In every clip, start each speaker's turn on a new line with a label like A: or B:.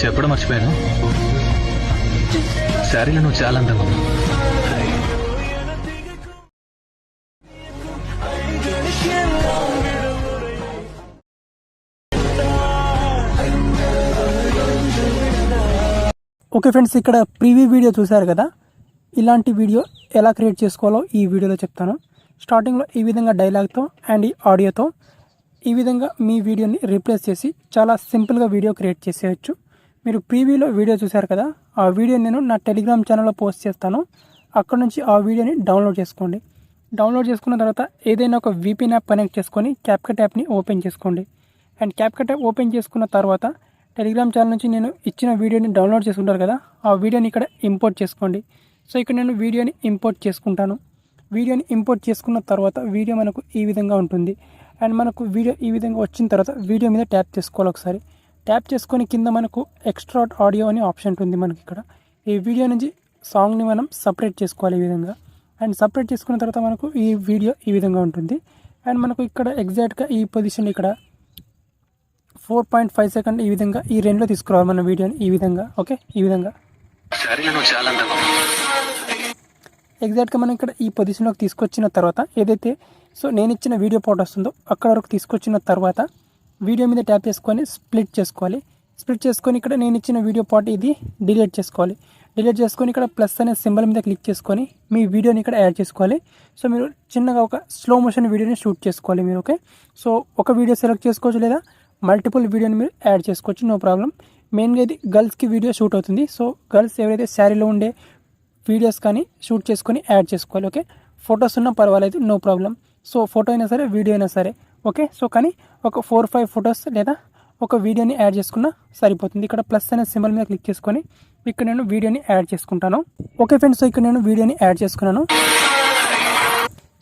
A: చెప్పడం మర్చిపోయాను, శారీలో నువ్వు చాలా అందంగా ఉన్నావు.
B: ఓకే ఫ్రెండ్స్, ఇక్కడ ప్రీవ్యూ వీడియో చూశారు కదా. ఇలాంటి వీడియో ఎలా క్రియేట్ చేసుకోవాలో ఈ వీడియోలో చెప్తాను. స్టార్టింగ్లో ఈ విధంగా డైలాగ్తో అండ్ ఈ ఆడియోతో ఈ విధంగా మీ వీడియోని రీప్లేస్ చేసి చాలా సింపుల్గా వీడియో క్రియేట్ చేసేయచ్చు. మీరు ప్రీవ్యూలో వీడియో చూశారు కదా, ఆ వీడియో నేను నా టెలిగ్రామ్ ఛానల్లో పోస్ట్ చేస్తాను. అక్కడ నుంచి ఆ వీడియోని డౌన్లోడ్ చేసుకోండి. డౌన్లోడ్ చేసుకున్న తర్వాత ఏదైనా ఒక VPN యాప్ కనెక్ట్ చేసుకొని క్యాప్కట్ యాప్ని ఓపెన్ చేసుకోండి. అండ్ క్యాప్కట్ యాప్ ఓపెన్ చేసుకున్న తర్వాత టెలిగ్రామ్ ఛానల్ నుంచి నేను ఇచ్చిన వీడియోని డౌన్లోడ్ చేసుకుంటారు కదా, ఆ వీడియోని ఇక్కడ ఇంపోర్ట్ చేసుకోండి. సో ఇక్కడ నేను వీడియోని ఇంపోర్ట్ చేసుకుంటాను. వీడియోని ఇంపోర్ట్ చేసుకున్న తర్వాత వీడియో మనకు ఈ విధంగా ఉంటుంది. అండ్ మనకు వీడియో ఈ విధంగా వచ్చిన తర్వాత వీడియో మీద ట్యాప్ చేసుకోవాలి. ఒకసారి ట్యాప్ చేసుకొని కింద మనకు ఎక్స్ట్రాక్ట్ ఆడియో అనే ఆప్షన్ ఉంటుంది. మనకి ఇక్కడ ఈ వీడియో నుంచి సాంగ్ని మనం సపరేట్ చేసుకోవాలి ఈ విధంగా. అండ్ సపరేట్ చేసుకున్న తర్వాత మనకు ఈ వీడియో ఈ విధంగా ఉంటుంది. అండ్ మనకు ఇక్కడ ఎగ్జాక్ట్గా ఈ పొజిషన్ ఇక్కడ 4.5 సెకండ్ ఈ విధంగా ఈ రెండులో తీసుకురావాలి మన వీడియోని ఈ విధంగా. ఓకే, ఈ విధంగా ఎగ్జాక్ట్గా మనం ఇక్కడ ఈ పొజిషన్లోకి తీసుకొచ్చిన తర్వాత ఏదైతే నేను ఇచ్చిన వీడియో పార్ట్ వస్తుందో అక్కడ వరకు తీసుకొచ్చిన తర్వాత వీడియో మీద ట్యాప్ చేసుకొని స్ప్లిట్ చేసుకోవాలి. స్ప్లిట్ చేసుకొని ఇక్కడ నేను ఇచ్చిన వీడియో పార్ట్ ఇది డిలీట్ చేసుకోవాలి. డిలీట్ చేసుకొని ఇక్కడ ప్లస్ అనే సింబల్ మీద క్లిక్ చేసుకొని మీ వీడియోని ఇక్కడ యాడ్ చేసుకోవాలి. సో మీరు చిన్నగా ఒక స్లో మోషన్ వీడియోని షూట్ చేసుకోవాలి మీరు. ఓకే, సో ఒక వీడియో సెలెక్ట్ చేసుకోవచ్చు లేదా మల్టిపుల్ వీడియోని మీరు యాడ్ చేసుకోవచ్చు, నో ప్రాబ్లం. మెయిన్గా ఇది గర్ల్స్కి వీడియో షూట్ అవుతుంది. సో గర్ల్స్ ఎవరైతే శారీలో ఉండే వీడియోస్ కానీ షూట్ చేసుకొని యాడ్ చేసుకోవాలి. ఓకే, ఫొటోస్ ఉన్నా పర్వాలేదు, నో ప్రాబ్లం. సో ఫోటో అయినా సరే వీడియో అయినా సరే ఓకే. సో కానీ ఒక 4-5 ఫొటోస్ లేదా ఒక వీడియోని యాడ్ చేసుకున్నా సరిపోతుంది. ఇక్కడ ప్లస్ అనే సింబల్ మీద క్లిక్ చేసుకొని ఇక్కడ నేను వీడియోని యాడ్ చేసుకుంటాను. ఓకే ఫ్రెండ్స్, సో ఇక్కడ నేను వీడియోని యాడ్ చేసుకున్నాను.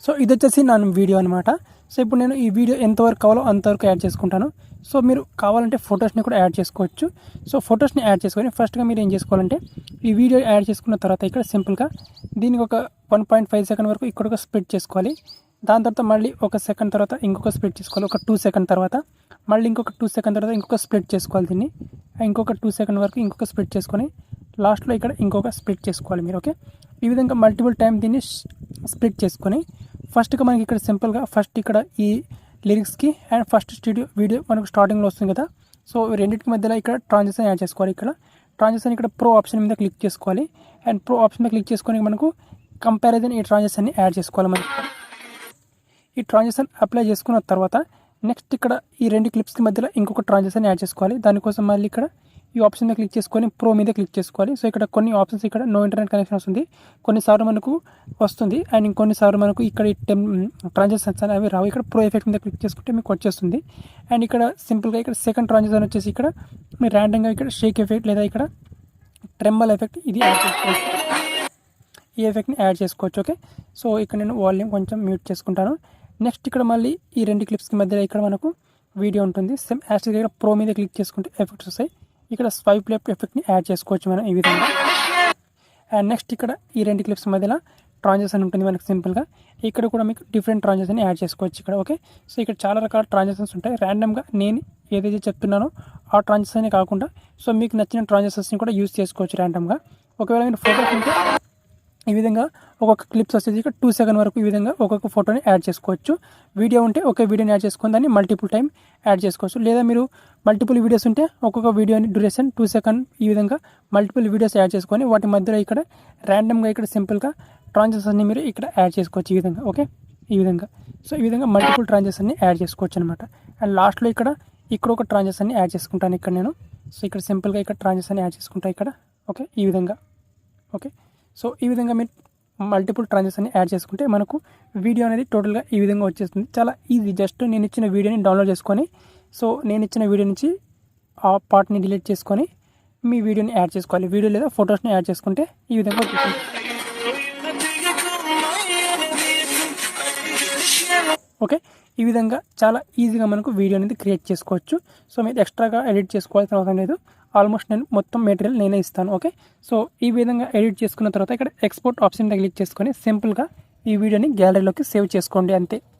B: సో ఇది వచ్చేసి నా వీడియో అనమాట. సో ఇప్పుడు నేను ఈ వీడియో ఎంతవరకు కావాలో అంతవరకు యాడ్ చేసుకుంటాను. సో మీరు కావాలంటే ఫొటోస్ని కూడా యాడ్ చేసుకోవచ్చు. సో ఫొటోస్ని యాడ్ చేసుకొని ఫస్ట్గా మీరు ఏం చేసుకోవాలంటే ఈ వీడియో యాడ్ చేసుకున్న తర్వాత ఇక్కడ సింపుల్గా దీనికి ఒక 1.5 సెకండ్ వరకు ఇక్కడ ఒక స్ప్లిట్ చేసుకోవాలి. దాని తర్వాత మళ్ళీ 1 సెకండ్ తర్వాత ఇంకొక స్ప్లిట్ చేసుకోవాలి. ఒక 2 సెకండ్ తర్వాత మళ్ళీ ఇంకొక 2 సెకండ్ తర్వాత ఇంకొక స్ప్లిట్ చేసుకోవాలి. దీన్ని ఇంకొక 2 సెకండ్ వరకు ఇంకొక స్ప్లిట్ చేసుకొని లాస్ట్లో ఇక్కడ ఇంకొక స్ప్లిట్ చేసుకోవాలి మీరు. ఓకే, ఈ విధంగా మల్టిపుల్ టైం దీన్ని స్ప్లిట్ చేసుకొని ఫస్ట్గా మనకి ఇక్కడ సింపుల్గా ఫస్ట్ ఇక్కడ ఈ లిరిక్స్కి అండ్ ఫస్ట్ స్టూడియో వీడియో మనకు స్టార్టింగ్లో వస్తుంది కదా. సో రెండింటికి మధ్యలో ఇక్కడ ట్రాన్సిషన్ యాడ్ చేసుకోవాలి. ఇక్కడ ట్రాన్సిషన్ ఇక్కడ ప్రో ఆప్షన్ మీద క్లిక్ చేసుకోవాలి. అండ్ ప్రో ఆప్షన్ మీద క్లిక్ చేసుకొని మనకు కంపారిజన్ ఈ ట్రాన్సిషన్ని యాడ్ చేసుకోవాలి. మనకి ఈ ట్రాన్సిషన్ అప్లై చేసుకున్న తర్వాత నెక్స్ట్ ఇక్కడ ఈ 2 క్లిప్స్కి మధ్యలో ఇంకొక ట్రాన్సిషన్ యాడ్ చేసుకోవాలి. దానికోసం మళ్ళీ ఇక్కడ ఈ ఆప్షన్ మీద క్లిక్ చేసుకొని ప్రో మీద క్లిక్ చేసుకోవాలి. సో ఇక్కడ కొన్ని ఆప్షన్స్ ఇక్కడ నో ఇంటర్నెట్ కనెక్షన్ వస్తుంది, కొన్నిసార్లు మనకు వస్తుంది అండ్ ఇంకొన్నిసార్లు మనకు ఇక్కడ ఈ ట్రాన్సాక్షన్స్ అనేవి రావు. ఇక్కడ ప్రో ఎఫెక్ట్ మీద క్లిక్ చేసుకుంటే మీకు వచ్చేస్తుంది. అండ్ ఇక్కడ సింపుల్గా ఇక్కడ సెకండ్ ట్రాన్సాక్షన్ వచ్చేసి ఇక్కడ మీరు ర్యాండమ్గా ఇక్కడ షేక్ ఎఫెక్ట్ లేదా ఇక్కడ ట్రెంబల్ ఎఫెక్ట్ ఇది యాడ్ చేసుకోవచ్చు. ఈ ఎఫెక్ట్ని యాడ్ చేసుకోవచ్చు. ఓకే, సో ఇక్కడ నేను వాల్యూమ్ కొంచెం మ్యూట్ చేసుకుంటాను. నెక్స్ట్ ఇక్కడ మళ్ళీ ఈ 2 క్లిప్స్కి మధ్యలో ఇక్కడ మనకు వీడియో ఉంటుంది. సేమ్ యాస్టిక్ ఇక్కడ ప్రో మీద క్లిక్ చేసుకుంటే ఎఫెక్ట్స్ వస్తాయి. ఇక్కడ స్వైప్ లెఫ్ట్ ఎఫెక్ట్ని యాడ్ చేసుకోవచ్చు మనం ఈ విధంగా. అండ్ నెక్స్ట్ ఇక్కడ ఈ 2 క్లిప్స్ మధ్యలో ట్రాన్సాక్షన్ ఉంటుంది మనకు సింపుల్గా. ఇక్కడ కూడా మీకు డిఫరెంట్ ట్రాన్సాక్షన్ యాడ్ చేసుకోవచ్చు ఇక్కడ. ఓకే, సో ఇక్కడ చాలా రకాల ట్రాన్సాక్షన్స్ ఉంటాయి. ర్యాండమ్గా నేను ఏదైతే చెప్తున్నానో ఆ ట్రాన్సాక్షనే కాకుండా సో మీకు నచ్చిన ట్రాన్సాక్షన్స్ని కూడా యూజ్ చేసుకోవచ్చు ర్యాండమ్గా. ఒకవేళ మీరు ఫోటోస్ ఉంటే ఈ విధంగా ఒక్కొక్క క్లిప్స్ వచ్చేసి ఇక్కడ 2 సెకండ్ వరకు ఈ విధంగా ఒక్కొక్క ఫోటోని యాడ్ చేసుకోవచ్చు. వీడియో ఉంటే ఒకే వీడియోని యాడ్ చేసుకొని దాన్ని మల్టిపుల్ టైం యాడ్ చేసుకోవచ్చు. లేదా మీరు మల్టిపుల్ వీడియోస్ ఉంటే ఒక్కొక్క వీడియోని డ్యూరేషన్ 2 సెకండ్ ఈ విధంగా మల్టిపుల్ వీడియోస్ యాడ్ చేసుకొని వాటి మధ్యలో ఇక్కడ ర్యాండమ్గా ఇక్కడ సింపుల్గా ట్రాన్సాక్షన్ని మీరు ఇక్కడ యాడ్ చేసుకోవచ్చు ఈ విధంగా. ఓకే, ఈ విధంగా. సో ఈ విధంగా మల్టిపుల్ ట్రాన్సాక్షన్ని యాడ్ చేసుకోవచ్చు అనమాట. అండ్ లాస్ట్లో ఇక్కడ ఒక ట్రాన్సాక్షన్ని యాడ్ చేసుకుంటాను ఇక్కడ నేను. సో ఇక్కడ సింపుల్గా ఇక్కడ ట్రాన్సాక్షన్ యాడ్ చేసుకుంటాను ఇక్కడ. ఓకే, ఈ విధంగా. ఓకే, సో ఈ విధంగా మీరు మల్టిపుల్ ట్రాన్సాక్షన్ని యాడ్ చేసుకుంటే మనకు వీడియో అనేది టోటల్గా ఈ విధంగా వచ్చేస్తుంది. చాలా ఈజీ. జస్ట్ నేను ఇచ్చిన వీడియోని డౌన్లోడ్ చేసుకొని సో నేను ఇచ్చిన వీడియో నుంచి ఆ పార్ట్ని డిలీట్ చేసుకొని మీ వీడియోని యాడ్ చేసుకోవాలి. వీడియో లేదా ఫొటోస్ని యాడ్ చేసుకుంటే ఈ విధంగా వచ్చేస్తుంది. ఓకే, ఈ విధంగా చాలా ఈజీగా మనకు వీడియో అనేది క్రియేట్ చేసుకోవచ్చు. సో మీరు ఎక్స్ట్రాగా ఎడిట్ చేసుకోవాల్సిన అవసరం లేదు. ఆల్మోస్ట్ నేను మొత్తం మెటీరియల్ నేనే ఇస్తాను. ఓకే, సో ఈ విధంగా ఎడిట్ చేసుకున్న తర్వాత ఇక్కడ ఎక్స్పోర్ట్ ఆప్షన్ క్లిక్ చేసుకొని సింపుల్గా ఈ వీడియోని గ్యాలరీలోకి సేవ్ చేసుకోండి అంతే.